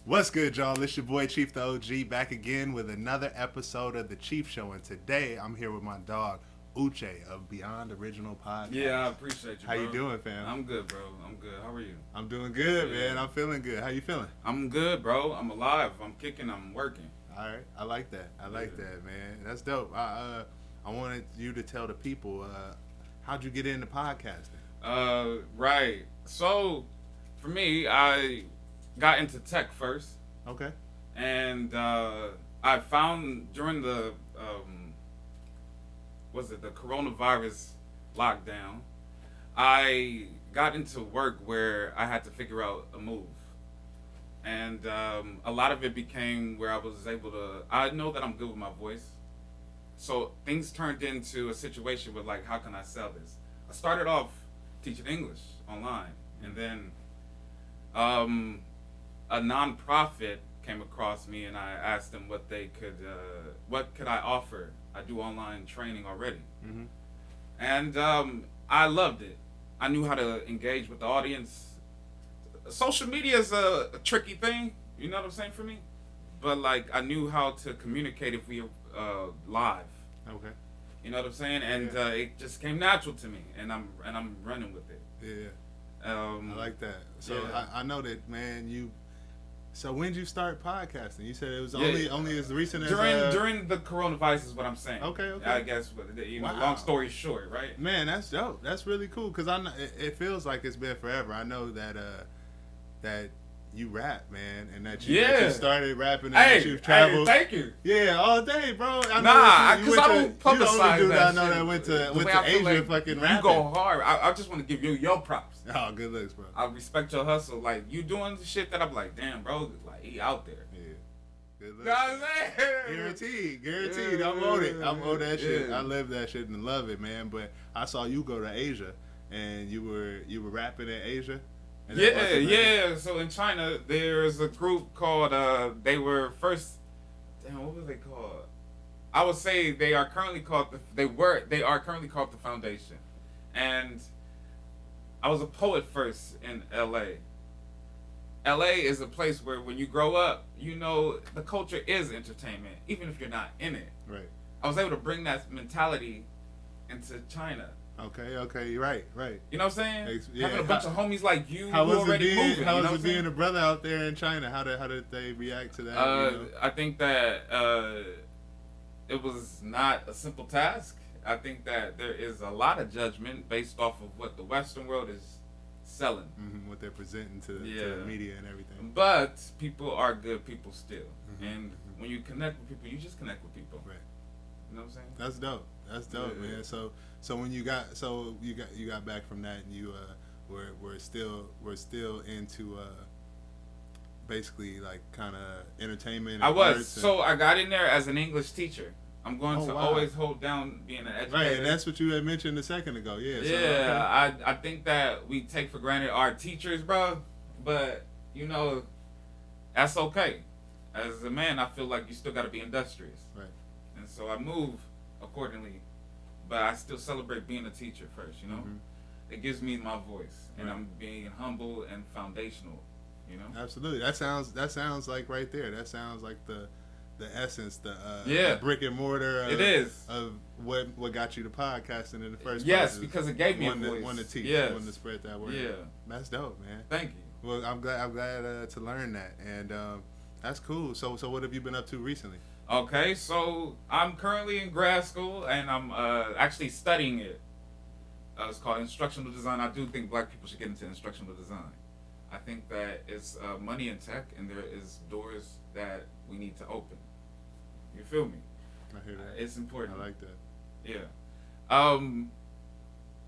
What's good, y'all? It's your boy Chief the OG back again with another episode of the Chief Show, and today I'm here with my dog Uche of Beyond Original Podcast. Yeah, I appreciate you, How bro. you doing, fam? I'm good, bro. I'm good. How are you? I'm doing good, Yeah. man. I'm feeling good. How you feeling? I'm good, bro. I'm alive. I'm kicking. I'm working. All right, I like that. I like Yeah. that, man. That's dope. I wanted you to tell the people how'd you get into podcasting? Right. So, for me, I got into tech first, Okay. and I found during the the coronavirus lockdown, I got into work where I had to figure out a move. And a lot of it became where I was able to, I know that I'm good with my voice. So things turned into a situation with like, how can I sell this? I started off teaching English online. And then a nonprofit came across me and I asked them what could I offer? I do online training already. Mm-hmm. And I loved it. I knew how to engage with the audience. Social media is a tricky thing, you know what I'm saying, for me? But like, I knew how to communicate if we live. Okay. You know what I'm saying? And Yeah. it just came natural to me, and I'm running with it. Yeah, I I like that. So yeah. I know that, man. So when did you start podcasting? You said it was Yeah. only as recent as during the coronavirus is what I'm saying. Okay. I guess, Wow. long story short, right? Man, that's dope. That's really cool because I know it feels like it's been forever. I know that that you rap, man, and that you started rapping and that you've traveled. Thank you. Yeah, all day, bro. I Nah, you because went I don't to, you the only publicize dude that I know shit. that went The to way I feel Asia like fucking you rapping. go hard. I just want to give you your props. Oh, good looks, bro. I respect your hustle. Like, you doing the shit that I'm like, damn, bro, like, he out there. Yeah, good looks. You know what I'm saying? Guaranteed. Yeah, I'm on it. I'm on that shit. yeah. I live that shit and love it, man. But I saw you go to Asia, and you were rapping in Asia. And that wasn't Yeah. So in China, there's a group called, they were first, damn, what was they called? I would say they are currently called the Foundation. And I was a poet first in LA. LA is a place where when you grow up, you know the culture is entertainment, even if you're not in it. Right. I was able to bring that mentality into China. Okay. Right. You know what I'm saying? Yeah. Having a bunch of homies like you How who was it already being? moving. How you know was what it I'm being saying? a brother out there in China? How did they react to that? You know? I think that it was not a simple task. I think that there is a lot of judgment based off of what the Western world is selling. What they're presenting to the Yeah. media and everything. But people are good people still. Mhm. And when you connect with people, you just connect with people. Right. You know what I'm saying? That's dope. That's dope, Yeah. man. So when you got back from that and you we're still into basically like kind of entertainment. And I was. arts So I got in there as an English teacher. I'm going Oh, to wow. always hold down being an educator. right, and that's what you had mentioned a second ago. Yeah. So, Yeah, I think that we take for granted our teachers, bro. But, you know, that's okay. As a man, I feel like you still got to be industrious. Right. And so I move accordingly. But I still celebrate being a teacher first, you know? Mhm. It gives me my voice. And Right. I'm being humble and foundational, you know? Absolutely. That sounds like right there. That sounds like the essence, the brick and mortar. It is. Of what got you to podcasting in the first place. Yes, is because it gave me a voice. One to teach, Yes. one to spread that word. Yeah. That's dope, man. Thank you. Well, I'm glad to learn that, and that's cool. So what have you been up to recently? Okay, so I'm currently in grad school and I'm actually studying it. It's called instructional design. I do think black people should get into instructional design. I think that it's money in tech and there is doors that we need to open. You feel me? I hear that. It's important. I like that. Yeah. And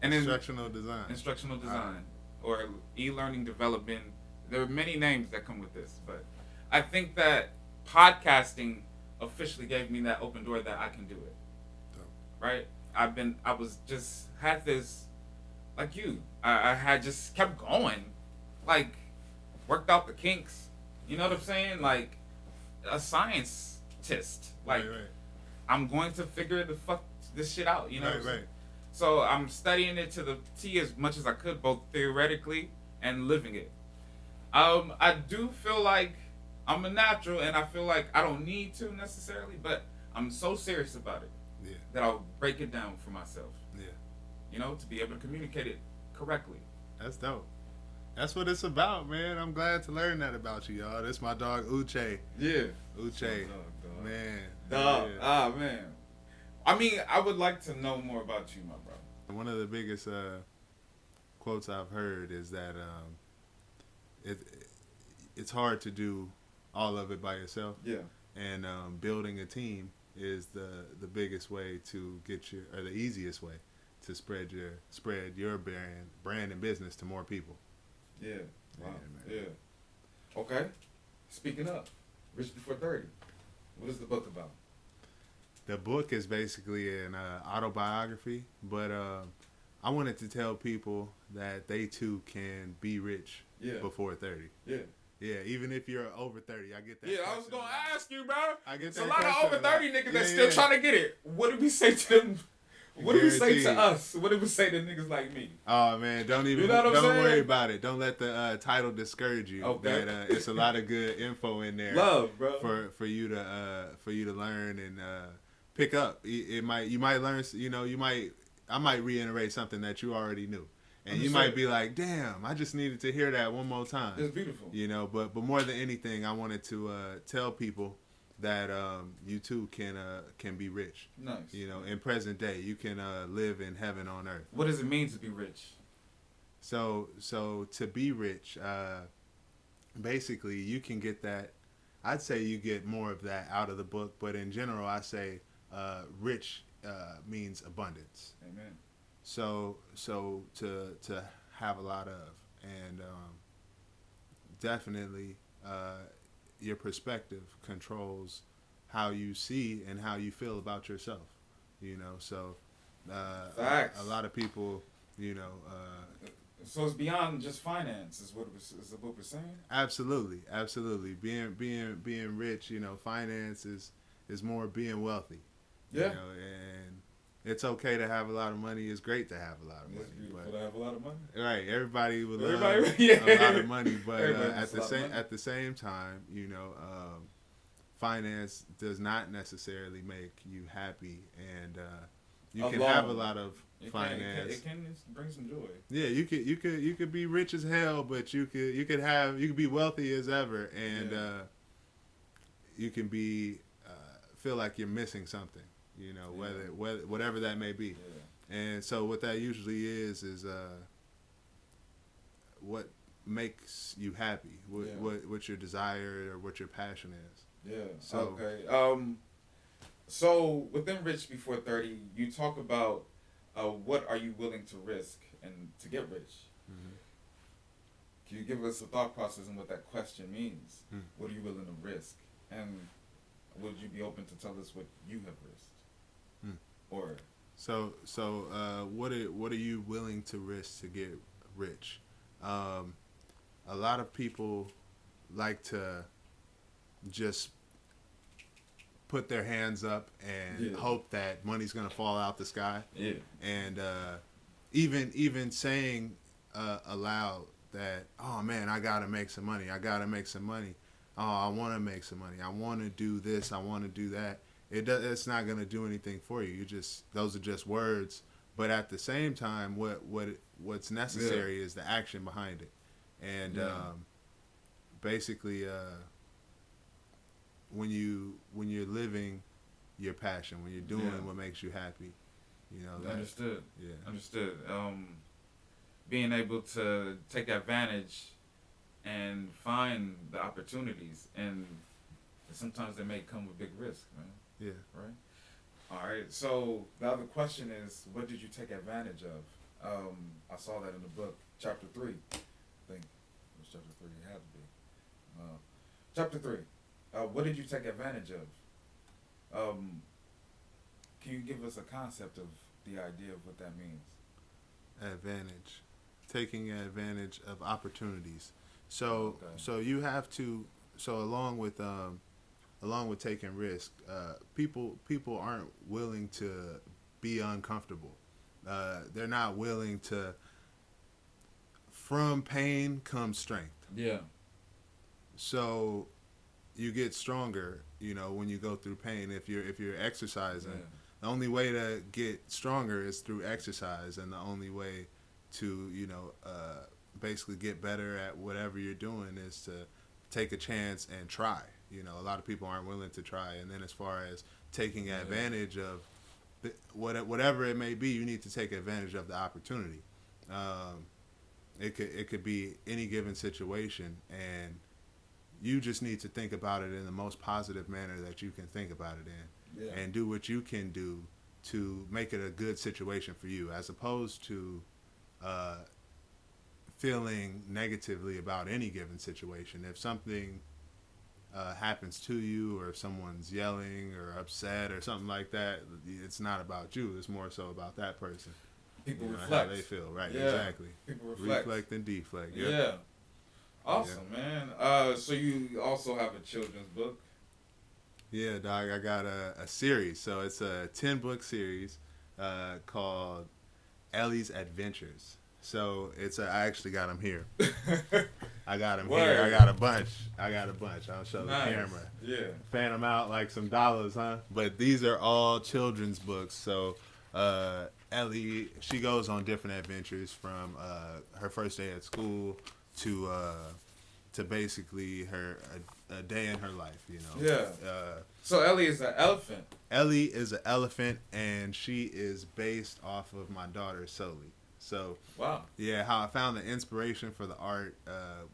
then Instructional design. instructional design or e-learning development. There are many names that come with this, but I think that podcasting officially gave me that open door that I can do it. Dope. Right? Had this, like you, I had just kept going, like worked out the kinks. You know what I'm saying? Like a scientist. Like right. I'm going to figure this shit out. You know what I'm saying? Right. So I'm studying it to the T as much as I could, both theoretically and living it. I do feel like I'm a natural, and I feel like I don't need to necessarily, but I'm so serious about it Yeah. that I'll break it down for myself. Yeah. You know, to be able to communicate it correctly. That's dope. That's what it's about, man. I'm glad to learn that about you, y'all. This my dog Uche. Yeah. Uche. Dog. Man. Dog. Yeah. Ah, man. I mean, I would like to know more about you, my brother. One of the biggest quotes I've heard is that it it's hard to do all of it by yourself, Yeah. and building a team is the biggest way to get your, or the easiest way to spread your brand and business to more people. Yeah. Wow. Yeah, man. Yeah. Okay. Speaking of, Rich Before 30. What is the book about? The book is basically an autobiography, but I wanted to tell people that they too can be rich before 30. Yeah. Yeah, even if you're over 30, I get that. Yeah, I was gonna ask you, bro. I get It's that a lot of question over a lot. 30 niggas Yeah, that's still yeah. trying to get it. What did we say to them? What did we say to Guaranteed. us? What did we say to niggas like me? Oh man, don't even You know what I'm don't saying? worry about it. Don't let the title discourage you. Okay. That, it's a lot of good info in there. Love, bro. For you to learn and pick up. You might learn. I might reiterate something that you already knew, and you might be like, "Damn, I just needed to hear that one more time." It's beautiful. But more than anything, I wanted to tell people that you too can be rich. Nice. In present day, you can live in heaven on earth. What does it mean to be rich? So to be rich, basically you can get that. I'd say you get more of that out of the book, but in general, I say rich means abundance. Amen. So to have a lot of, and definitely your perspective controls how you see and how you feel about yourself. So Facts. a lot of people, So it's beyond just finance, is what we're saying. absolutely being rich. Finance is more being wealthy. Yeah. And it's okay to have a lot of money. It's great to have a lot of money. It's beautiful But to have a lot of money. right, everybody would love Everybody- yeah. a lot of money, but Everybody wants a lot of money. at the same time, finance does not necessarily make you happy, and you can have a lot of finance. It can bring some joy. Yeah, you could be rich as hell, but you could be wealthy as ever, and you can be feel like you're missing something. Whatever that may be. Yeah. And so what that usually is what makes you happy, what your desire or what your passion is. Yeah. So, okay. So within Rich Before 30, you talk about what are you willing to risk and to get rich. Mm-hmm. Can you give us a thought process on what that question means? Mm. What are you willing to risk, and would you be open to tell us what you have risked? Mm. Or So what are you willing to risk to get rich? A lot of people like to just put their hands up and hope that money's gonna fall out the sky. yeah, And even saying aloud that, oh man, I gotta make some money. Oh, I want to make some money. I want to do this. I want to do that. It's not gonna do anything for you. Those are just words. But at the same time, what's necessary is the action behind it. And basically, when you're living your passion, when you're doing what makes you happy, understood. Yeah. Understood. Being able to take advantage and find the opportunities, and sometimes they may come with big risk, man. Yeah. Right. All right. So the other question is, what did you take advantage of? I saw that in the book, chapter 3. I think it was chapter 3. It had to be. Chapter 3. What did you take advantage of? Can you give us a concept of the idea of what that means? Advantage, taking advantage of opportunities. So you have to. So along with taking risk, people aren't willing to be uncomfortable. They're not willing to. From pain comes strength. Yeah. So you get stronger, when you go through pain. If you're exercising, Yeah. the only way to get stronger is through exercise, and the only way to basically get better at whatever you're doing is to take a chance and try. A lot of people aren't willing to try. And then as far as taking Yeah. advantage of whatever it may be, you need to take advantage of the opportunity. Um, it could be any given situation, and you just need to think about it in the most positive manner that you can think about it in, Yeah. and do what you can do to make it a good situation for you, as opposed to uh, feeling negatively about any given situation. If something happens to you, or if someone's yelling or upset or something like that, it's not about you. It's more so about that person. People How reflect. they feel, right? Yeah. Exactly. People reflect. Reflect and deflect. Yeah. Yep. Awesome, man. So you also have a children's book. Yeah, dog. I got a series. So it's a 10-book series called Ellie's Adventures. So I actually got them here. I got them here. I got a bunch. I'll show Nice. the camera. Yeah. Fan them out like some dollars, huh? But these are all children's books. So Ellie, she goes on different adventures, from her first day at school to basically a day in her life. Yeah. So Ellie is an elephant. Ellie is an elephant, and she is based off of my daughter Sully. So Wow. yeah, how I found the inspiration for the art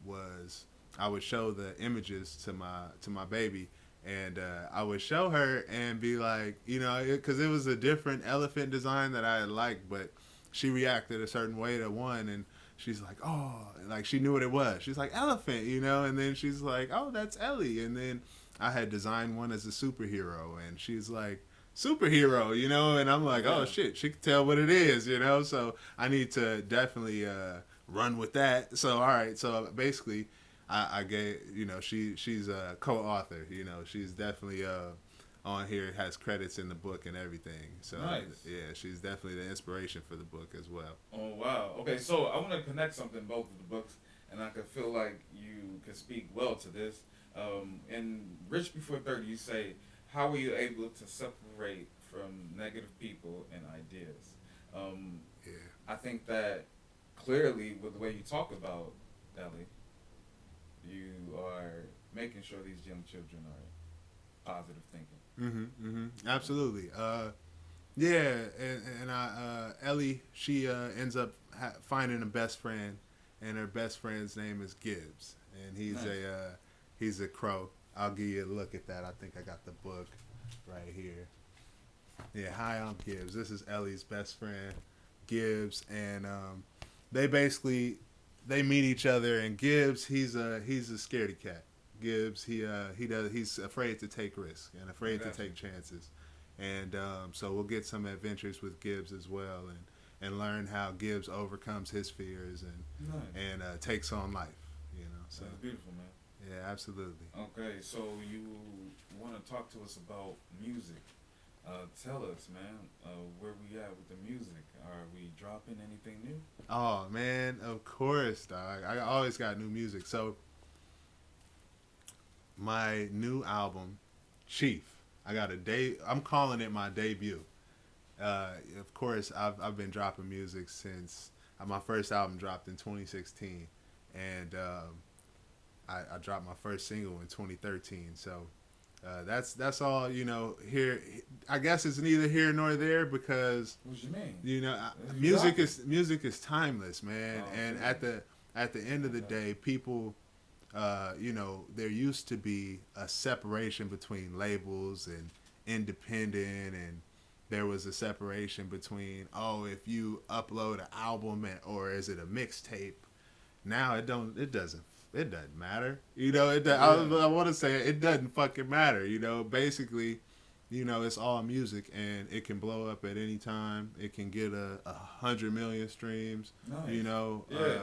was I would show the images to my baby, and I would show her and be like, because it was a different elephant design that I had liked, but she reacted a certain way to one, and she's like, oh, like she knew what it was. She's like, elephant, and then she's like, oh, that's Ellie, and then I had designed one as a superhero, and she's like, superhero, and I'm like, Yeah. oh shit, she can tell what it is, so I need to definitely run with that. So all right, so basically I gave, she's a co-author, she's definitely on here, has credits in the book and everything. So Nice. yeah, she's definitely the inspiration for the book as well. Oh wow. Okay, so I want to connect something both of the books, and I could feel like you could speak well to this. In Rich Before 30, you say, how were you able to separate from negative people and ideas? Yeah. I think that clearly, with the way you talk about Ellie, you are making sure these young children are positive thinking. Absolutely. Yeah, and Ellie, she ends up finding a best friend, and her best friend's name is Gibbs, and he's Nice. he's a crow. I'll give you a look at that. I think I got the book right here. Yeah, hi, I'm Gibbs. This is Ellie's best friend, Gibbs, and they meet each other. And Gibbs, he's a scaredy cat. Gibbs, he's afraid to take risks and afraid to take chances, and so we'll get some adventures with Gibbs as well, and learn how Gibbs overcomes his fears Nice. and takes on life. So That's beautiful, man. yeah, absolutely. Okay, so you want to talk to us about music. Tell us, man, where we at with the music. Are we dropping anything new? Oh man, of course, dog. I always got new music. So my new album, Chief. I'm calling it my debut. Of course, I've been dropping music since my first album dropped in 2016, and I dropped my first single in 2013. So that's all. Here, I guess it's neither here nor there, because What you mean? music is timeless, man. Oh, And okay. at the end of the day, people, there used to be a separation between labels and independent, and there was a separation between, if you upload an album or is it a mixtape. Now it doesn't matter. I want to say it doesn't fucking matter. Basically, it's all music, and it can blow up at any time. It can get 100 million streams. Nice. Yeah.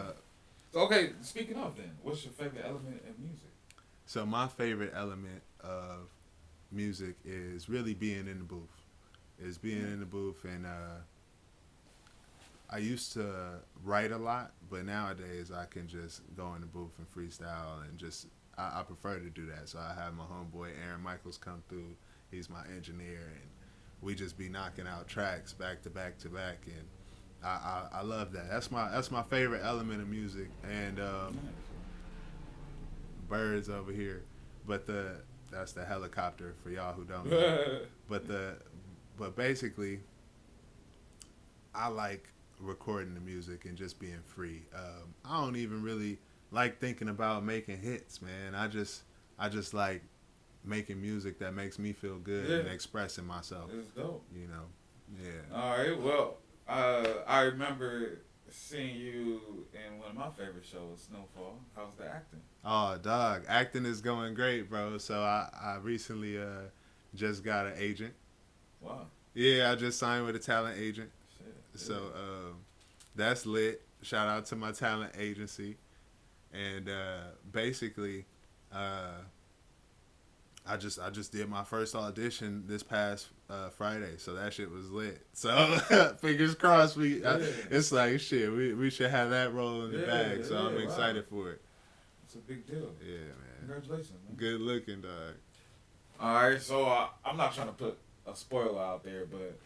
So, okay, speaking of then, what's your favorite element in music? So my favorite element of music is really being in the booth. And I used to write a lot, but nowadays I can just go in the booth and freestyle, and I prefer to do that. So I have my homeboy Aaron Michaels come through. He's my engineer, and we just be knocking out tracks back to back to back, and I love that. That's my favorite element of music. And birds over here, but that's the helicopter for y'all who don't know. but basically, I like recording the music and just being free. I don't even really like thinking about making hits, man. I just like making music that makes me feel good and expressing myself. It's dope. You know, yeah. All right. Well, I remember seeing you in one of my favorite shows, Snowfall. How's the acting? Oh, dog, acting is going great, bro. So I recently just got an agent. Wow. Yeah, I just signed with a talent agent. Shit. So that's lit. Shout out to my talent agency. And basically, I just did my first audition this past Friday, so that shit was lit. So fingers crossed, it's like shit. We should have that roll in the bag. So I'm excited for it. It's a big deal. Yeah, man. Congratulations, man. Good looking, dog. All right, so I'm not trying to put a spoiler out there, but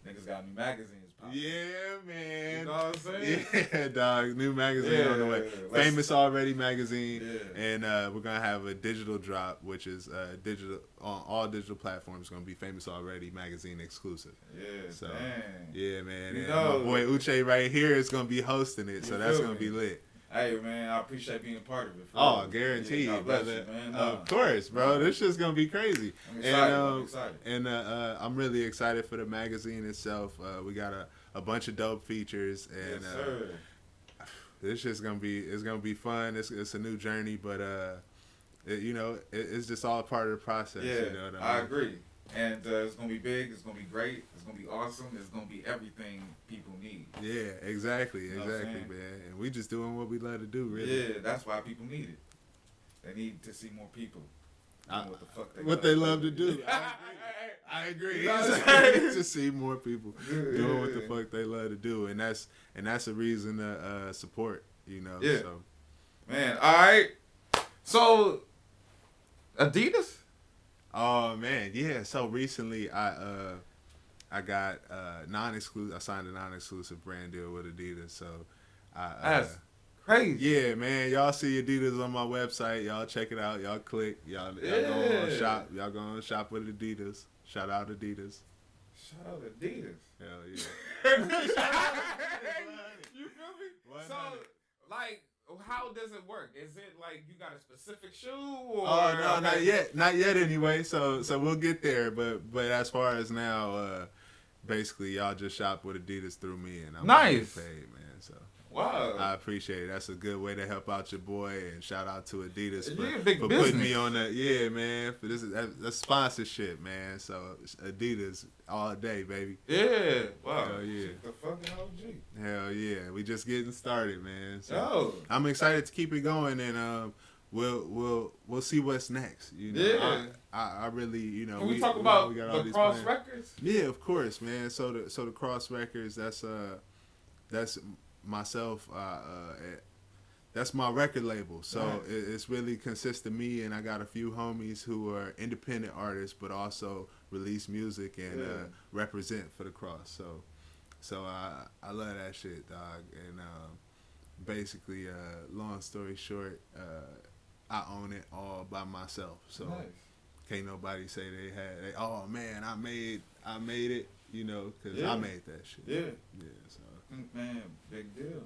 niggas got new magazines popping. Yeah, man. You know what I'm saying? Yeah, dog. New magazine on the way. Famous Already magazine. Yeah. And we're going to have a digital drop, which is digital on all digital platforms. Going to be Famous Already magazine exclusive. Yeah, so, dang. Yeah, man. You and know, my boy Uche right here is going to be hosting it. So that's going to be lit. Hey, man, I appreciate being a part of it. Oh, guaranteed, yeah, brother. You, man. Of course, bro. This shit's going to be crazy. I'm excited. I'm excited. And I'm really excited for the magazine itself. We got a bunch of dope features. And yes, sir. This shit's going to be fun. It's a new journey, but it's just all part of the process. Yeah, you know what I mean? I agree. And it's going to be big. It's going to be great. It's going to be awesome. It's going to be everything people need. Yeah, exactly, You know man. And we just doing what we love to do, really. Yeah, that's why people need it. They need to see more people doing what they love to do. I agree. You know what I'm saying? To see more people doing what the fuck they love to do, and that's a reason to support. You know. Yeah. So. Man, all right. So, Adidas. Oh man, yeah. So recently, I got non-exclusive. I signed a non-exclusive brand deal with Adidas. So, That's crazy. Yeah, man. Y'all see Adidas on my website. Y'all check it out. Y'all click. Y'all go on shop. Y'all go on shop with Adidas. Shout out Adidas. Shout out Adidas. Hell yeah. You feel me? So, like, how does it work? Is it like you got a specific shoe? Or no, not yet. Not yet anyway. So we'll get there. But as far as now, basically y'all just shop with Adidas through me, and I'm nice. Getting paid, man. So wow, I appreciate it. That's a good way to help out your boy, and shout out to Adidas for putting me on that. Yeah, man. For that's sponsorship, man. So Adidas all day, baby. Yeah, wow. Hell yeah. The fucking OG. Hell yeah. We just getting started, man. So Yo. I'm excited to keep it going, and we'll see what's next. You know, yeah. I really, you know. Can we talk about the Cross Records? Yeah, of course, man. So the Cross Records, that's myself. That's my record label. So nice. It's really consists of me, and I got a few homies who are independent artists, but also release music and represent for the Cross. So I love that shit, dog. And basically, long story short, I own it all by myself. So nice. Can't nobody say oh man, I made it, you know, because I made that shit. Yeah. Yeah. So man, big deal.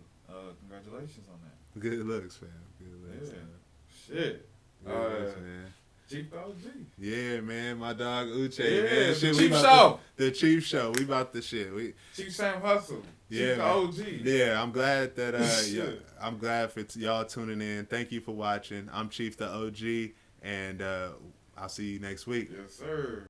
Congratulations on that. Good looks, fam. Good looks. Yeah. Shit. Good looks, man. Chief OG. Yeah, man. My dog Uche, yeah, man. Shit, Chief Show. The Chief Show. We about the shit. Chief Sam Hustle. Yeah, Chief OG. Yeah, I'm glad that I'm glad for y'all tuning in. Thank you for watching. I'm Chief the OG, and I'll see you next week. Yes, sir.